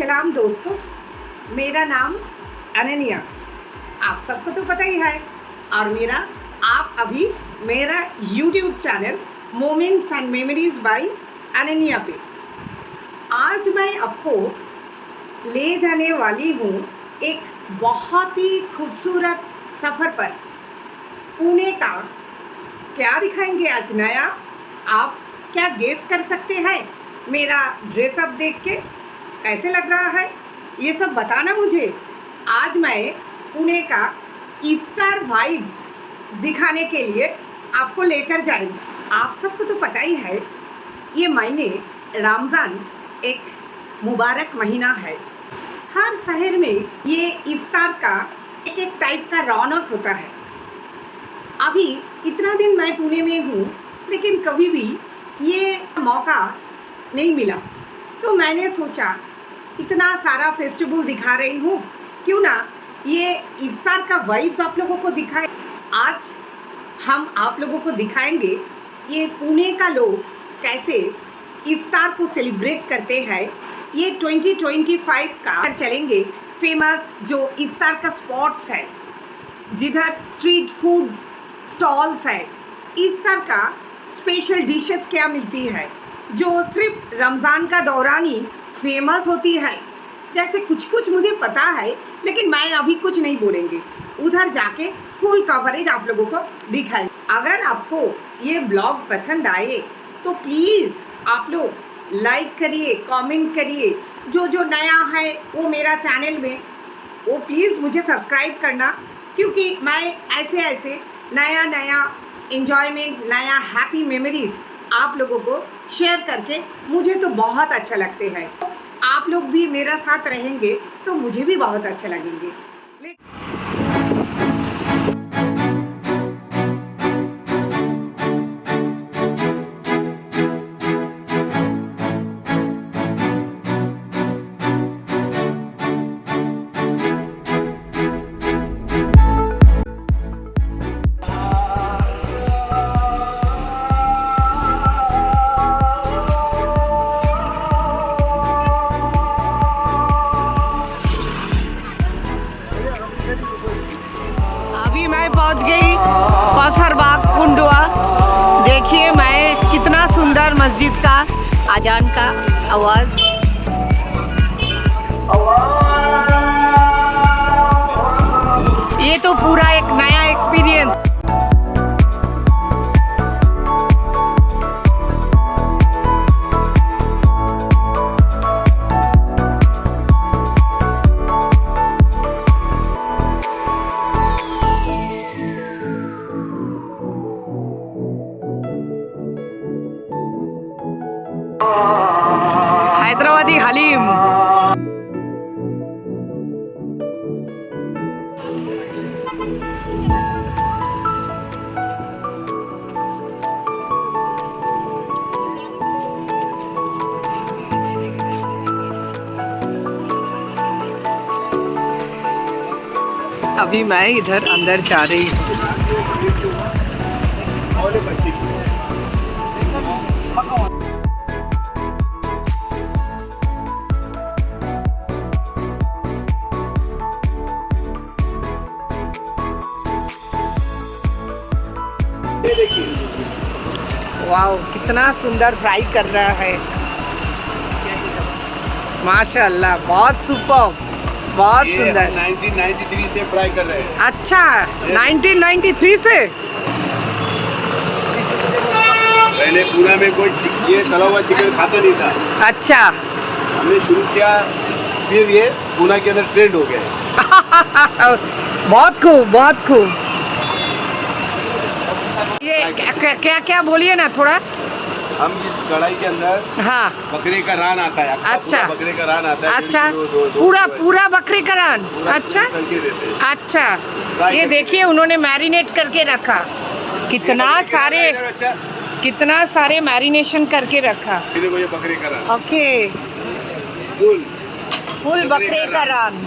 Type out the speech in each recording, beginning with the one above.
सलाम दोस्तों, मेरा नाम अनन्या, आप सबको तो पता ही है। और आप अभी मेरा YouTube channel moments and memories by Ananya पे आज मैं आपको ले जाने वाली हूँ एक बहुत ही खूबसूरत सफ़र पर। पुणे का क्या दिखाएंगे आज नया, आप क्या गेस कर सकते हैं? मेरा ड्रेसअप देख के कैसे लग रहा है ये सब बताना मुझे। आज मैं पुणे का इफ्तार वाइब्स दिखाने के लिए आपको लेकर जाएंगे। आप सबको तो पता ही है, ये महीने रमज़ान एक मुबारक महीना है। हर शहर में ये इफ्तार का एक टाइप का रौनक होता है। अभी इतना दिन मैं पुणे में हूँ, लेकिन कभी भी ये मौका नहीं मिला, तो मैंने सोचा इतना सारा फेस्टिवल दिखा रही हूँ, क्यों ना ये इफ्तार का वाइब्स आप लोगों को दिखाए। आज हम आप लोगों को दिखाएंगे ये पुणे का लोग कैसे इफ्तार को सेलिब्रेट करते हैं। ये 2025 का चलेंगे फेमस जो इफ्तार का स्पॉट्स है, जिधर स्ट्रीट फूड्स स्टॉल्स है, इफ्तार का स्पेशल डिशेस क्या मिलती है जो सिर्फ रमज़ान का दौरान ही फेमस होती है। जैसे कुछ मुझे पता है, लेकिन मैं अभी कुछ नहीं बोलेंगे, उधर जाके फुल कवरेज आप लोगों को दिखाएं। अगर आपको ये ब्लॉग पसंद आए तो प्लीज़ आप लोग लाइक करिए, कमेंट करिए। जो नया है वो मेरा चैनल में वो प्लीज़ मुझे सब्सक्राइब करना, क्योंकि मैं ऐसे नया एंजॉयमेंट, नया हैप्पी मेमोरीज आप लोगों को शेयर करके मुझे तो बहुत अच्छा लगते हैं। आप लोग भी मेरा साथ रहेंगे तो मुझे भी बहुत अच्छा लगेंगे। पहुंच गई कौसरबाग कुंडवा। देखिए मैं कितना सुंदर मस्जिद का अजान का आवाज़। ये तो पूरा एक नया एक्सपीरियंस। हैदराबादी हलीम। अभी मैं इधर अंदर जा रही हूँ। वाओ, कितना सुंदर फ्राई कर रहा है, माशाल्लाह, बहुत सुपर, बहुत सुंदर। 1993 से फ्राई कर रहे हैं। अच्छा, 1993 से। पहले पूना में कोई ये तला हुआ चिकन खाता नहीं था। अच्छा, हमने शुरू किया, फिर ये पूना के अंदर ट्रेंड हो गया। बहुत खूब। ये क्या बोलिए ना थोड़ा। हम इस कढ़ाई के अंदर हाँ, बकरे का रान आता है। अच्छा, बकरे का रान आता है। अच्छा, पूरा बकरे का रान। अच्छा, अच्छा, ये देखिए उन्होंने मैरिनेट करके रखा, कितना सारे मैरिनेशन करके रखा। देखो ये बकरे का रान। ओके, फुल बकरे का रान।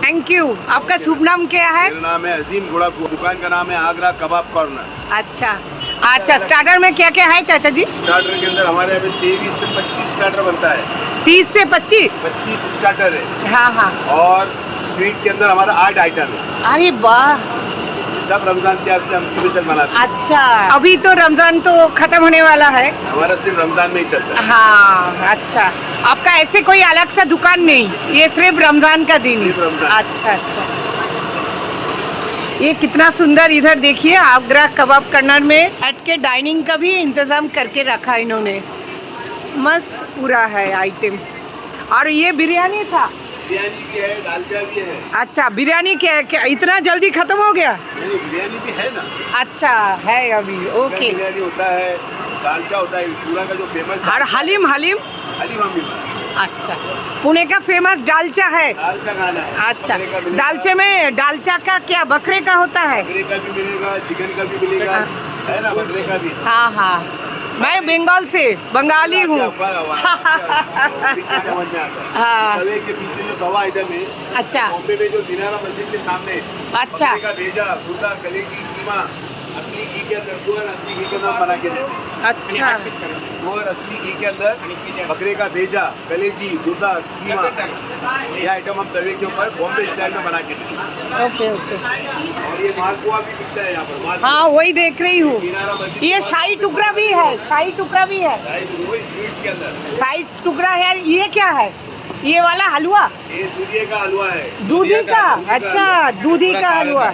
Thank you. आपका शुभ नाम क्या है? मेरा नाम है अजीम घोड़ा, दुकान का नाम है आगरा कबाब कॉर्नर। अच्छा, अच्छा, स्टार्टर में क्या क्या है चाचा जी? स्टार्टर के अंदर हमारे यहाँ पे 23 से 25 स्टार्टर बनता है। 30 से 25? 25 स्टार्टर है। हाँ हाँ। और स्वीट के अंदर हमारा 8 आइटम है। अरे वाह, सब रमजान के वास्ते हम स्पेशल बनाते हैं। अच्छा, अभी तो रमजान तो खत्म होने वाला है। हमारा सिर्फ रमजान में ही चलता है। हाँ, अच्छा, आपका ऐसे कोई अलग सा दुकान नहीं, ये सिर्फ रमजान का दिन ही? सिर्फ रमजान। अच्छा अच्छा। ये कितना सुंदर, इधर देखिए आगरा कबाब कर्नर में बैठ के डाइनिंग का भी इंतजाम करके रखा इन्होंने, मस्त पूरा है आइटम। और ये बिरयानी था? बिरयानी भी है, दालचा भी है। अच्छा, बिरयानी क्या इतना जल्दी खत्म हो गया? नहीं, बिरयानी भी है ना। अच्छा है अभी, ओके। बिरयानी होता है, दालचा होता है, पूरा का जो फेमस। और हलीम? हलीम हम भी। अच्छा, पुणे का फेमस दालचा है। दालचा खाना है। अच्छा, दालचे में दालचा का क्या बकरे का होता है? बकरे का भी मिलेगा, चिकन का भी मिलेगा, है ना, बकरे का भी। हाँ हाँ, मैं बंगाल से, बंगाली हूँ। समझ में आता है। हाँ। तवे के पीछे जो तवा आइटम है, अच्छा बॉम्बे में जो दिनारा मस्जिद के सामने, अच्छा। बकरे का भेजा, गुर्दा, गले की कीमा, असली घी के अंदर, प्योर असली घी के अंदर बना के देते हैं। अच्छा, प्योर असली घी के अंदर बकरे का भेजा, कलेजी, गुर्दा, कीमा, ये आइटम हम तवे के ऊपर बॉम्बे स्टाइल में बना के देते हैं। Okay okay. और ये मालपुआ भी बिकता है यहाँ पर। मालपुआ, हाँ वही देख रही हूँ। दिनारा मस्जिद। ये शाही टुकड़ा भी है, शाही टुकड़ा भी है, वही स्वीट्स के अंदर शाही टुकड़ा है। ये क्या है, ये वाला हलवा? ये दूधिया का हलवा है। दूधी का? अच्छा, दूधी का हलवा।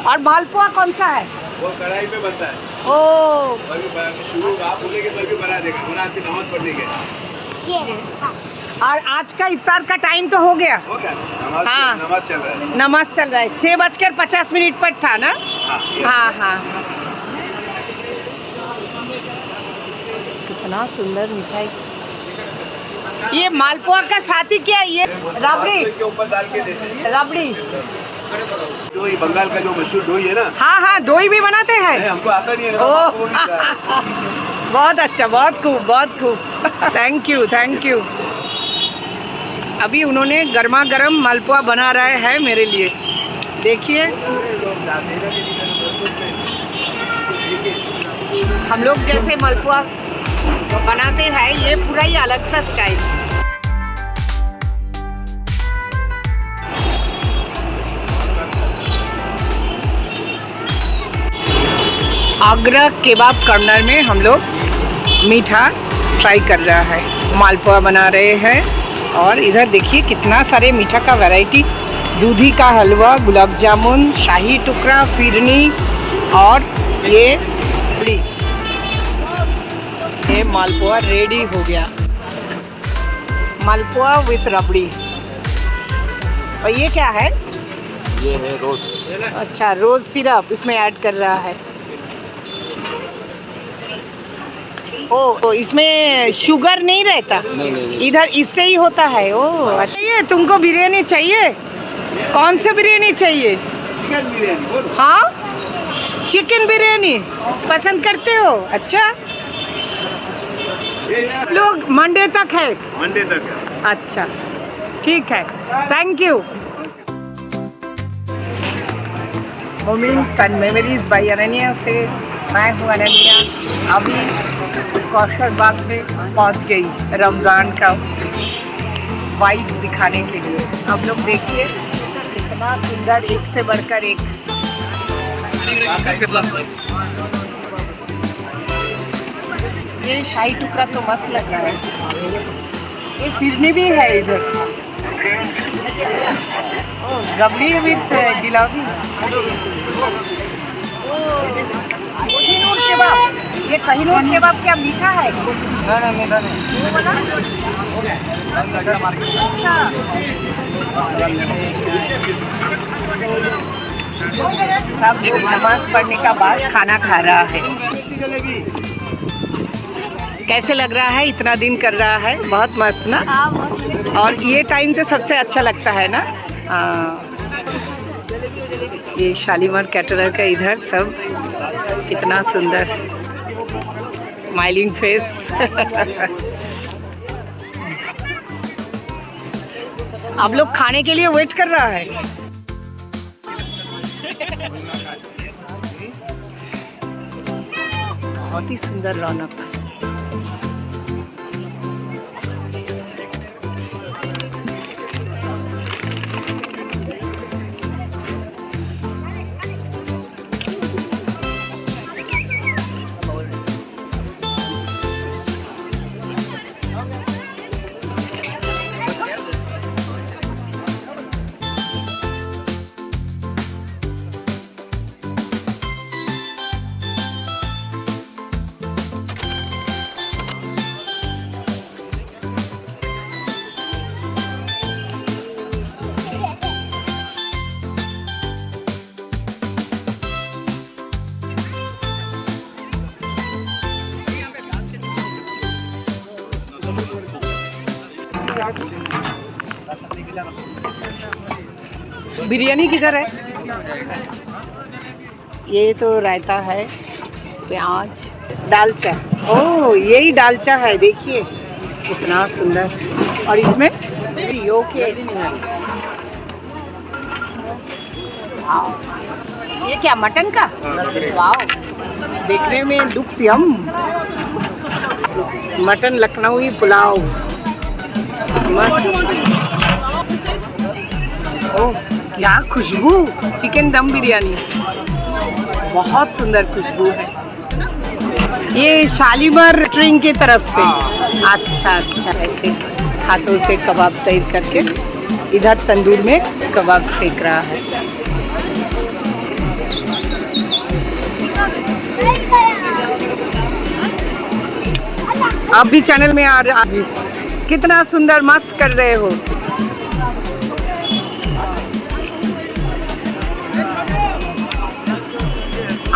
और मालपुआ कौन सा है? वो कढ़ाई पे बनता है। ओ, शुरू आप बोलेंगे तभी बना देगा, बना के नमाज पढ़ देंगे। और आज का इफ्तार का टाइम तो हो गया? हो गया, नमाज हाँ। नमाज चल रहा है। नमाज चल रहा है, 6:50 पर था ना? हाँ हाँ। कितना सुंदर मिठाई। ये मालपुआ का साथी क्या है? ये रबड़ी के ऊपर डाल के देते हैं। रबड़ी जो ये बंगाल का जो मशहूर दोई है ना। हाँ हाँ, दोई भी बनाते हैं? हमको आता नहीं है ना, ओह। हमको नहीं आता है। बहुत अच्छा, बहुत खूब, बहुत खूब। Thank you thank you. अभी उन्होंने गर्मा गर्म मालपुआ बना रहे हैं मेरे लिए, देखिए। हम लोग जैसे मालपुआ बनाते हैं, ये पूरा ही अलग सा स्टाइल। आगरा केबाब कर्नर में हम लोग मीठा ट्राई कर रहा है, मालपुआ बना रहे हैं। और इधर देखिए कितना सारे मीठा का वैरायटी, दूधी का हलवा, गुलाब जामुन, शाही टुकड़ा, फिरनी और ये रबड़ी। ये मालपुआ रेडी हो गया, मालपुआ विथ रबड़ी। और ये क्या है? ये है रोज। अच्छा, रोज सिरप इसमें ऐड कर रहा है। ओ, तो इसमें शुगर नहीं रहता? नहीं। इधर इससे ही होता है। ओ अच्छा। ये तुमको बिरयानी चाहिए? कौन सा बिरयानी चाहिए? चिकन बिरयानी बोलो। हाँ, चिकन बिरयानी पसंद करते हो? अच्छा, लोग मंडे तक है? मंडे तक है। अच्छा, ठीक है, thank you. Moments and memories by Ananya से मैं हूँ अनन्या। अभी कौशल बाग में पहुँच गई रमज़ान का वाइब दिखाने के लिए। अब लोग देखिए कितना सुंदर, एक से बढ़कर एक। ये शाही टुकड़ा तो मस्त लग रहा है। ये फिरनी भी है इधर। रबड़ी विथ जिलाबी। कोहिनूर केबाब। ये कोहिनूर केबाब क्या मीठा है? नहीं मीठा नहीं। वो वाला? अच्छा। सब लोग नमाज पढ़ने का बाद खाना खा रहा है। कैसे लग रहा है? इतना दिन कर रहा है, बहुत मस्त ना। और ये टाइम तो सबसे अच्छा लगता है ना। ये शालीमार कैटरर का इधर सब कितना सुंदर स्माइलिंग फेस। आप लोग खाने के लिए वेट कर रहा है। बहुत ही सुंदर रौनक। बिरयानी किधर है? ये तो रायता है, प्याज, दालचा। ओह यही दालचा है, देखिए कितना सुंदर। और इसमें योके। ये क्या मटन का? वाह, देखने में लुक्स यम। मटन लखनवी पुलाव। ओह क्या खुशबू! चिकन दम बिरयानी, बहुत सुंदर खुशबू है। ये शालीमार ट्रेन की तरफ से। अच्छा अच्छा, ऐसे हाथों से कबाब तैयार करके इधर तंदूर में कबाब सेक रहा है। आप भी चैनल में आ रहा, कितना सुंदर मस्त कर रहे हो।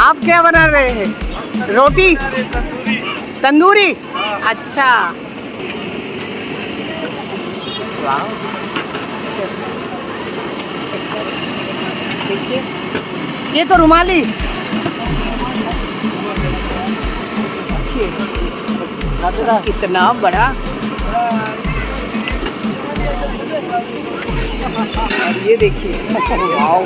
आप क्या बना रहे हैं? रोटी तंदूरी। अच्छा, देखिए ये तो रुमाली। कितना बड़ा। और ये देखिए, वाओ।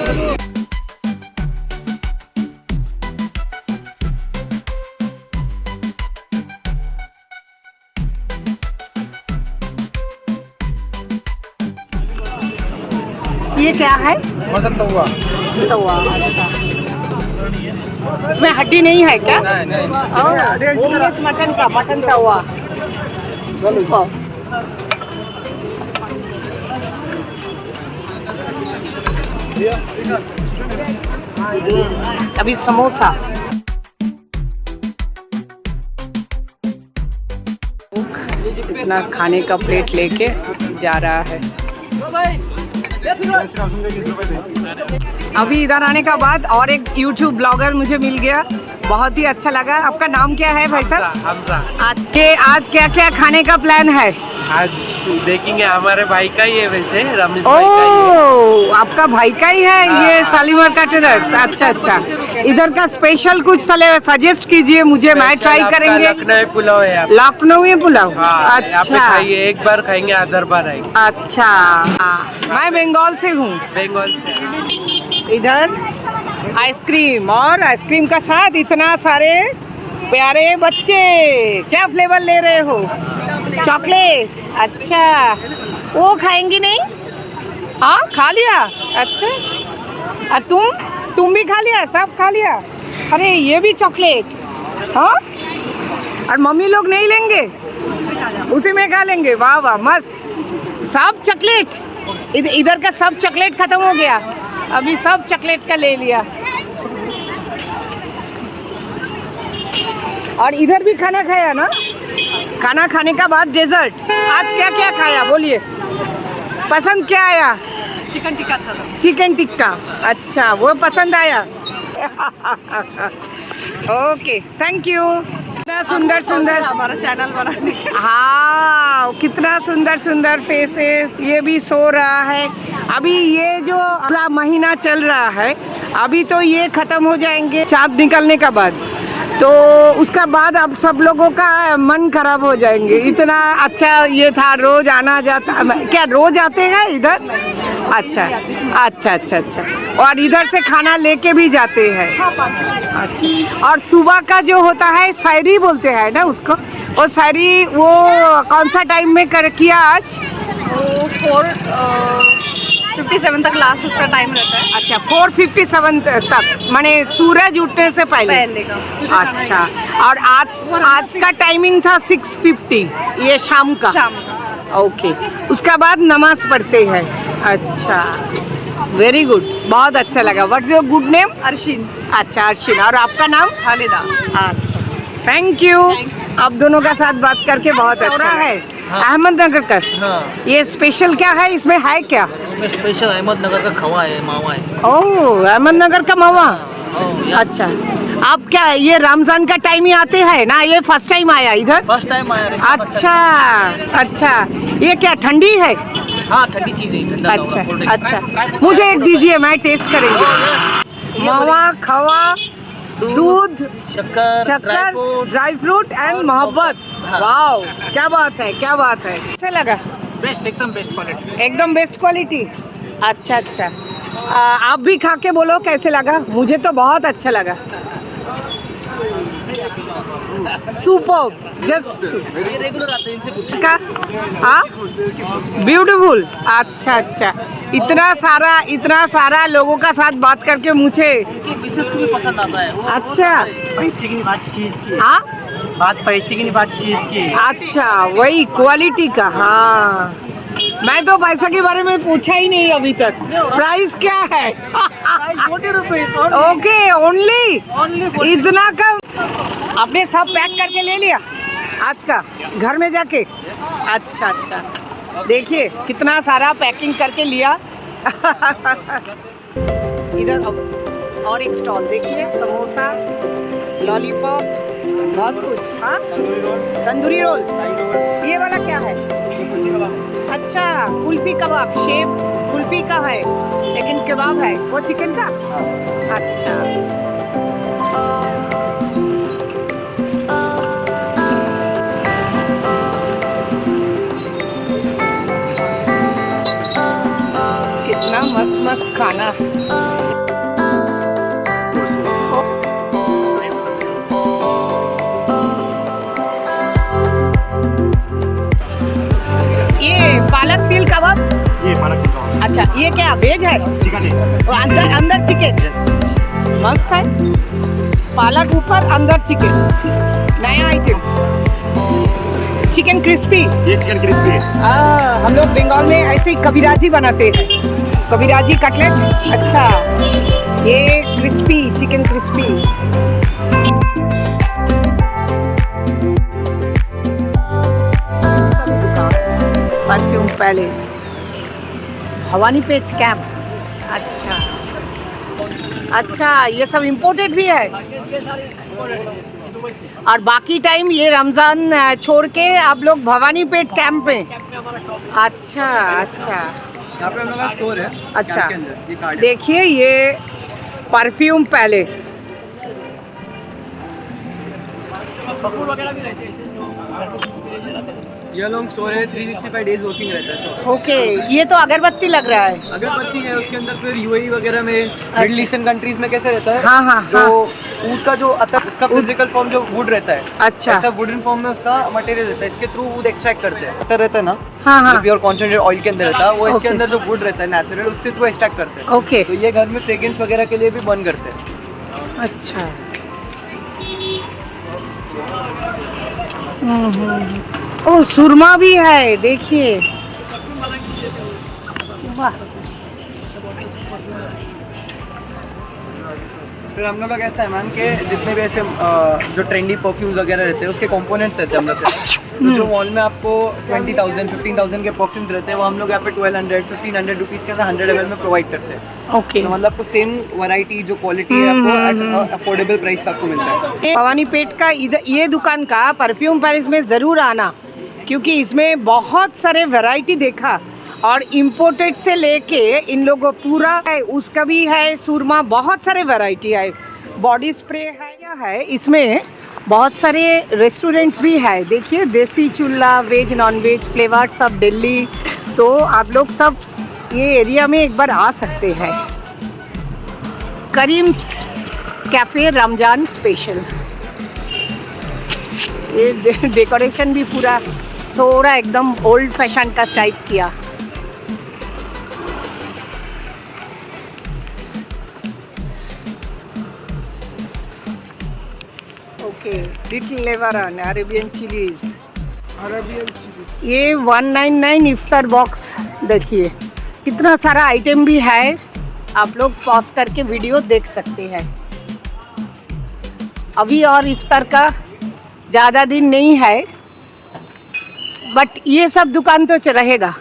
ये क्या है? मटन तवा। तवा, अच्छा। इसमें हड्डी नहीं है क्या? नहीं। मटन का, मटन तवा। अभी समोसा। इतना खाने का प्लेट लेके जा रहा है। अभी इधर आने का बाद और एक YouTube ब्लॉगर मुझे मिल गया, बहुत ही अच्छा लगा। आपका नाम क्या है भाई साहब? हमजा। आज क्या क्या खाने का प्लान है? आज देखेंगे, हमारे भाई का ही है वैसे, रमेश भाई का ही है। ओह, आपका भाई का ही है ये शालीमार का ट्रेडर्स। अच्छा अच्छा, इधर का स्पेशल कुछ सजेस्ट कीजिए मुझे, मैं ट्राई करेंगे। लखनऊ पुलाव है। लखनऊ पुलाव। हाँ, यहाँ पे अच्छा, खाइए, एक बार खाएंगे हज़ार बार आएंगे। अच्छा। मैं बंगाल से हूँ। बंगाल से। इधर आइसक्रीम, और आइसक्रीम का साथ इतना सारे प्यारे बच्चे। क्या फ्लेवर ले रहे हो? चॉकलेट। अच्छा, वो खाएंगी नहीं? हाँ खा लिया। अच्छा, और तुम भी खा लिया? सब खा लिया? अरे ये भी चॉकलेट। हाँ, और मम्मी लोग नहीं लेंगे? उसी में खा लेंगे। वाह वाह, मस्त। सब चॉकलेट, इधर का सब चॉकलेट खत्म हो गया, अभी सब चॉकलेट का ले लिया। और इधर भी खाना खाया ना? खाना खाने का बाद डेजर्ट। आज क्या क्या खाया बोलिए? पसंद क्या आया? चिकन टिक्का था। चिकन टिक्का, अच्छा वो पसंद आया। Okay, thank you. कितना सुंदर सुंदर हमारा चैनल बनाने। हाँ, कितना सुंदर सुंदर फेसेस। ये भी सो रहा है। अभी ये जो अगला महीना चल रहा है, अभी तो ये खत्म हो जाएंगे चाँद निकलने का बाद। तो उसका बाद अब सब लोगों का मन खराब हो जाएंगे। इतना अच्छा ये था, रोज आना जाता। क्या रोज आते हैं इधर? अच्छा अच्छा अच्छा अच्छा। और इधर से खाना लेके भी जाते हैं? अच्छा। और सुबह का जो होता है शायरी बोलते हैं ना उसको, वो शायरी वो कौन सा टाइम में कर किया आज? 4:57 तक लास्ट उसका टाइम रहता है। अच्छा 4:57 तक, माने सूरज उठने से पहले का। अच्छा। और आज का टाइमिंग था 6:50, ये शाम का। ओके। उसका बाद नमाज पढ़ते हैं। अच्छा, वेरी गुड, बहुत अच्छा लगा। What's your good name? Arshin. अच्छा अर्शिन। और आपका नाम? खालिदा। अच्छा, थैंक यू। आप दोनों का साथ बात करके बहुत अच्छा है। अहमदनगर का। हाँ। ये स्पेशल क्या है, इसमें है क्या? इसमें स्पेशल अहमदनगर का खवा है, मावा है। ओह, अहमदनगर का मावा। ओह, यस। अच्छा। आप क्या ये रमजान का टाइम ही आते हैं ना? ये फर्स्ट टाइम आया इधर? फर्स्ट टाइम आया। अच्छा अच्छा। ये क्या ठंडी है? हाँ, ठंडी चीज है, ठंडा अच्छा अच्छा। मुझे एक दीजिए, मैं टेस्ट करेंगे। मावा, खवा, दूध, शक्कर, ड्राई फ्रूट एंड मोहब्बत। वाओ, क्या बात है, क्या बात है। कैसे लगा? बेस्ट, एकदम बेस्ट क्वालिटी। एकदम बेस्ट क्वालिटी। अच्छा अच्छा। आप भी खा के बोलो कैसे लगा। मुझे तो बहुत अच्छा लगा। सुपर, जस्ट रेगुलर आते हैं, इनसे पूछो। का ब्यूटीफुल। अच्छा अच्छा। इतना सारा लोगों का साथ बात करके मुझे मिसेस को भी पसंद आता है। अच्छा। पैसे की नहीं, बात चीज की। हाँ, बात पैसे की नहीं, बात चीज की। अच्छा, वही क्वालिटी का। हाँ, मैं तो पैसा के बारे में पूछा ही नहीं अभी तक। प्राइस क्या है? 40 रुपीज। ओके, ओनली इतना कम। आपने सब पैक करके ले लिया आज का घर में जाके? अच्छा अच्छा। देखिए कितना सारा पैकिंग करके लिया। इधर और एक स्टॉल देखिए, समोसा, लॉलीपॉप, बहुत कुछ। हाँ, तंदूरी रोल। ये वाला क्या है? अच्छा, कुल्फी कबाब। शेप कुल्फी का है लेकिन कबाब है वो चिकन का। अच्छा। कितना मस्त मस्त खाना। ये पालक तिल कबाब। ये पालक कबाब। अच्छा, ये क्या वेज है? चिकन है। और अंदर चिकन। मस्त है। पालक ऊपर, अंदर चिकन। नया आइटम। Chicken crispy. ये चिकन क्रिस्पी है। हम लोग बंगाल में ऐसे ही कबीराजी बनाते हैं, कबीराजी कटलेट। अच्छा, ये crispy, chicken crispy. Perfume palace, Bhawanipeth camp. अच्छा अच्छा, ये सब इम्पोर्टेड भी है। और बाकी टाइम ये रमज़ान छोड़ के आप लोग भवानीपेट कैंप में। अच्छा अच्छा। यहाँ पे हम लोग का स्टोर है। अच्छा, के अंदर, ये कार्ड। देखिए ये परफ्यूम पैलेस। ये लॉन्ग स्टोर है, 365 डेज वर्किंग रहता है। ओके, ये तो अगरबत्ती लग रहा है। अगरबत्ती है, उसके अंदर फिर यूएई वगैरह में, मिडिल ईस्टर्न कंट्रीज में कैसे रहता है। हाँ हाँ जो ऊद का जो अतर, उसका फिजिकल फॉर्म जो वुड रहता है। अच्छा। ऐसा वुडन फॉर्म में उसका मटेरियल रहता है, इसके थ्रू वुड एक्सट्रैक्ट करते हैं। अतर रहता है ना, हाँ हाँ। प्योर कॉन्सेंट्रेटेड ऑयल के अंदर रहता है वो, इसके Okay. अंदर जो वुड रहता है नेचुरल, उससे थ्रू एक्सट्रैक्ट करते हैं। ओके। तो ये घर में फ्रेग्रेंस वगैरह के लिए भी बर्न करते हैं। अच्छा। ओ, सुरमा भी है, देखिए। वाह। फिर हम लोग का कैसा है मैम के जितने भी ऐसे जो ट्रेंडी परफ्यूम्स वगैरह रहते हैं उसके कंपोनेंट्स रहते हैं हम लोग के। तो जो मॉल में आपको 20,000 15,000 के परफ्यूम्स रहते हैं वो हम लोग यहाँ पे 1200 1500 रुपीज़ के 100 ml में प्रोवाइड करते हैं। ओके। तो मतलब आपको सेम वैरायटी जो क्वालिटी है आपको अफोर्डेबल प्राइस पे आपको मिलता है। भवानीपेट का ये दुकान का परफ्यूम पैलेस में ज़रूर आना, क्योंकि इसमें बहुत सारे वैरायटी देखा। और इम्पोर्टेड से लेके इन लोगों पूरा है, उसका भी है, सुरमा, बहुत सारे वैरायटी है। बॉडी स्प्रे है या है। इसमें बहुत सारे रेस्टोरेंट्स भी है। देखिए देसी चूल्हा, वेज नॉन वेज फ्लेवर सब दिल्ली। तो आप लोग सब ये एरिया में एक बार आ सकते हैं। Karim cafe Ramzan special. ये डेकोरेशन भी पूरा थोड़ा एकदम ओल्ड फैशन का टाइप किया। ओके, लिटिल लेवरन अरेबियन चिलीज। ये 199 इफ्तार बॉक्स। देखिए कितना सारा आइटम भी है। आप लोग पॉज करके वीडियो देख सकते हैं। अभी और इफ्तार का ज़्यादा दिन नहीं है, बट ये सब दुकान तो रहेगा।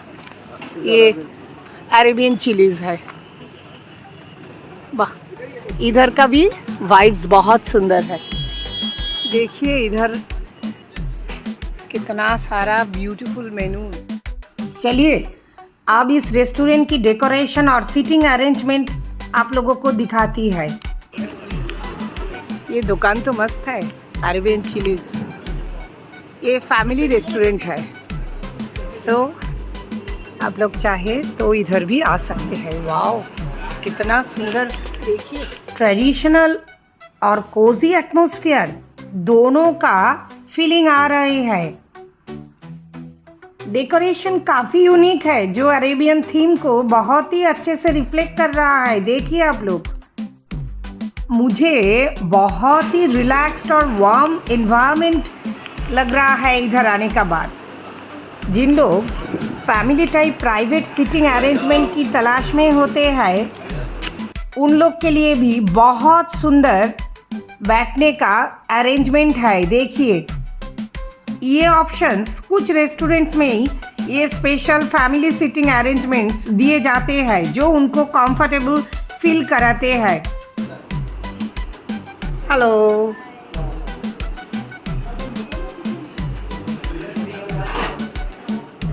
ये अरेबियन चिलीज है। वाह, इधर का भी वाइब्स बहुत सुंदर है। देखिए इधर कितना सारा ब्यूटीफुल मेनू। चलिए अब इस रेस्टोरेंट की डेकोरेशन और सीटिंग अरेंजमेंट आप लोगों को दिखाती है। ये दुकान तो मस्त है, अरेबियन चिलीज। ये फैमिली रेस्टोरेंट है। सो आप लोग चाहे तो इधर भी आ सकते हैं। वाओ कितना सुंदर। देखिए ट्रेडिशनल और कोजी एटमॉस्फेयर दोनों का फीलिंग आ रही है। डेकोरेशन काफ़ी यूनिक है जो अरेबियन थीम को बहुत ही अच्छे से रिफ्लेक्ट कर रहा है। देखिए आप लोग, मुझे बहुत ही रिलैक्स्ड और वार्म एनवायरनमेंट लग रहा है इधर आने का बाद। जिन लोग family type private seating arrangement की तलाश में होते हैं, उन लोग के लिए भी बहुत सुंदर बैठने का अरेंजमेंट है। देखिए ये ऑप्शंस कुछ रेस्टोरेंट्स में ही ये स्पेशल फैमिली सीटिंग अरेंजमेंट्स दिए जाते हैं जो उनको कंफर्टेबल फील कराते हैं। हेलो,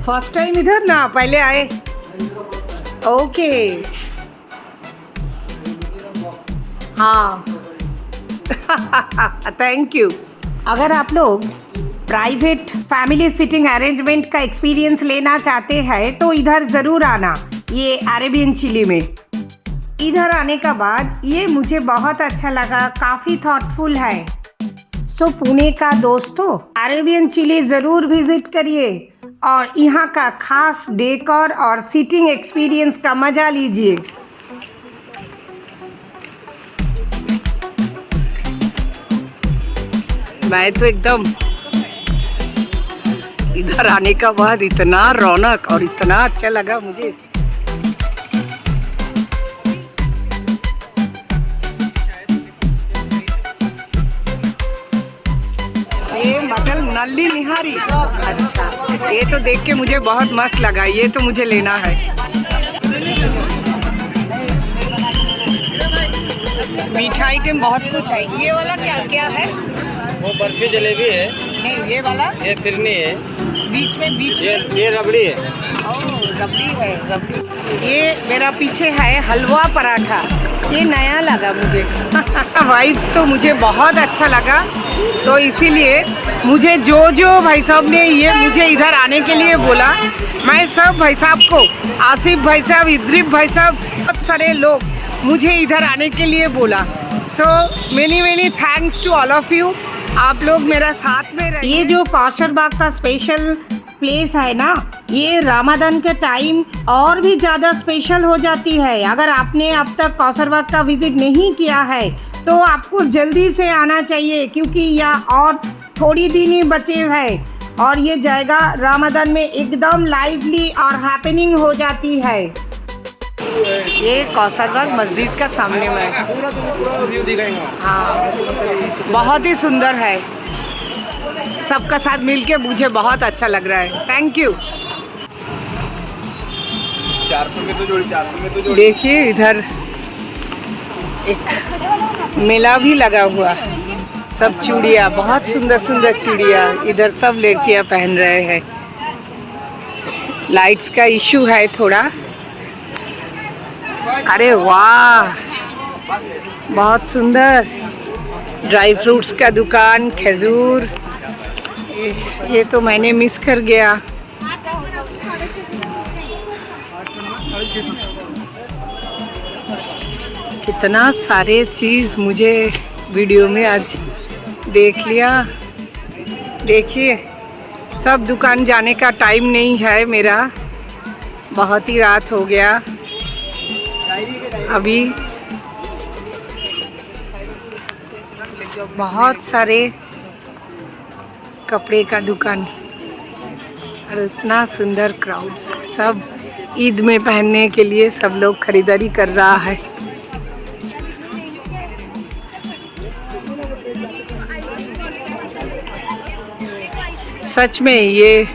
फर्स्ट टाइम इधर ना, पहले आए। ओके हाँ थैंक यू। अगर आप लोग प्राइवेट फैमिली सीटिंग अरेंजमेंट का एक्सपीरियंस लेना चाहते हैं तो इधर ज़रूर आना, ये अरेबियन चिली में। इधर आने का बाद ये मुझे बहुत अच्छा लगा, काफ़ी थॉटफुल है। सो पुणे का दोस्तों अरेबियन चिली ज़रूर विजिट करिए और यहाँ का खास डेकोर और सीटिंग एक्सपीरियंस का मज़ा लीजिए। मैं तो एकदम इधर आने का बाद इतना रौनक और इतना अच्छा लगा मुझे। ये मटल नल्ली निहारी। अच्छा, ये तो देख के मुझे बहुत मस्त लगा। ये तो मुझे लेना है। मीठा आइटम बहुत कुछ है। ये वाला क्या क्या है? वो बर्फी जलेबी है। नहीं, ये वाला ये फिरनी है। बीच में ये रबड़ी है। ओह रबड़ी है, रबड़ी। ये मेरा पीछे है हलवा पराठा। ये नया लगा मुझे। वाइब्स तो मुझे बहुत अच्छा लगा, तो इसीलिए मुझे जो भाई साहब ने ये मुझे इधर आने के लिए बोला, मैं सब भाई साहब को, आसिफ भाई साहब, इद्रिब भाई साहब, बहुत सारे लोग मुझे इधर आने के लिए बोला। So many thanks to all of you. आप लोग मेरा साथ में रहिए। ये जो कौशर बाग का स्पेशल प्लेस है ना, ये रमज़ान के टाइम और भी ज़्यादा स्पेशल हो जाती है। अगर आपने अब तक कौशर बाग का विजिट नहीं किया है तो आपको जल्दी से आना चाहिए, क्योंकि यहाँ और थोड़ी दिन ही बचे हैं और ये जगह रमज़ान में एकदम लाइवली और हैपनिंग हो जाती है। ये कौशर बाग मस्जिद का सामने में पूरा व्यू दिखाएंगे। हाँ, बहुत ही सुंदर है। सबका साथ मिलके मुझे बहुत अच्छा लग रहा है। Thank you. 400 में तो जोड़ी, 400 में तो जोड़ी। देखिए इधर एक मेला भी लगा हुआ, सब चूड़ियाँ, बहुत सुंदर सुंदर चूड़ियाँ इधर सब लड़कियाँ पहन रहे हैं। लाइट्स का इशू है थोड़ा। अरे वाह, बहुत सुंदर। ड्राई फ्रूट्स का दुकान, खजूर, ये तो मैंने मिस कर गया। कितना सारे चीज़ मुझे वीडियो में आज देख लिया। देखिए, सब दुकान जाने का टाइम नहीं है मेरा, बहुत ही रात हो गया अभी। बहुत सारे कपड़े का दुकान और इतना सुंदर क्राउड्स, सब ईद में पहनने के लिए सब लोग खरीदारी कर रहा है। सच में ये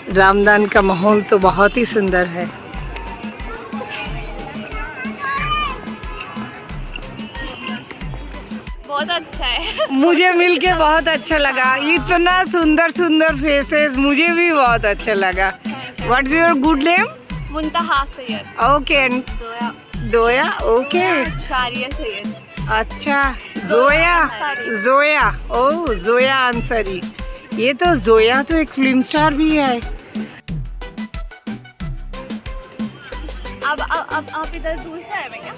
रमजान का माहौल तो बहुत ही सुंदर है। बहुत अच्छा है। मुझे मिलके बहुत अच्छा लगा, इतना सुंदर सुंदर फेसेस, मुझे भी बहुत अच्छा लगा। What's your good name? Muntaha Syed. Okay, Zoya. दोया, ओके, शारिया सैयद। अच्छा, जोया, जोया, ओह जोया अंसारी। ये तो जोया तो एक फिल्म स्टार भी है। अब आप इधर दूर से आए क्या?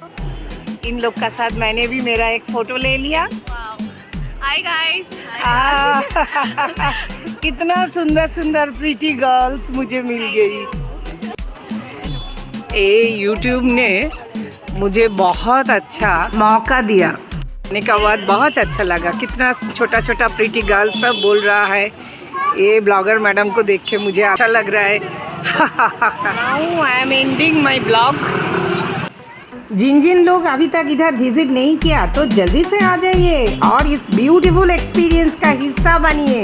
इन लोग का साथ मैंने भी मेरा एक फोटो ले लिया। Hi guys. कितना सुंदर सुंदर प्रीटी गर्ल्स मुझे मिल गई। यूट्यूब ने मुझे बहुत अच्छा मौका दिया, आने का बाद बहुत अच्छा लगा। कितना छोटा छोटा प्रीटी गर्ल सब बोल रहा है। ये ब्लॉगर मैडम को देख के मुझे अच्छा लग रहा है। Now I am ending my blog. जिन जिन लोग अभी तक इधर विजिट नहीं किया तो जल्दी से आ जाइए और इस ब्यूटीफुल एक्सपीरियंस का हिस्सा बनिए।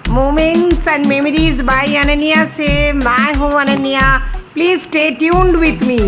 Moments and memories by Ananya से मैं हूँ Ananya. Please stay tuned with me.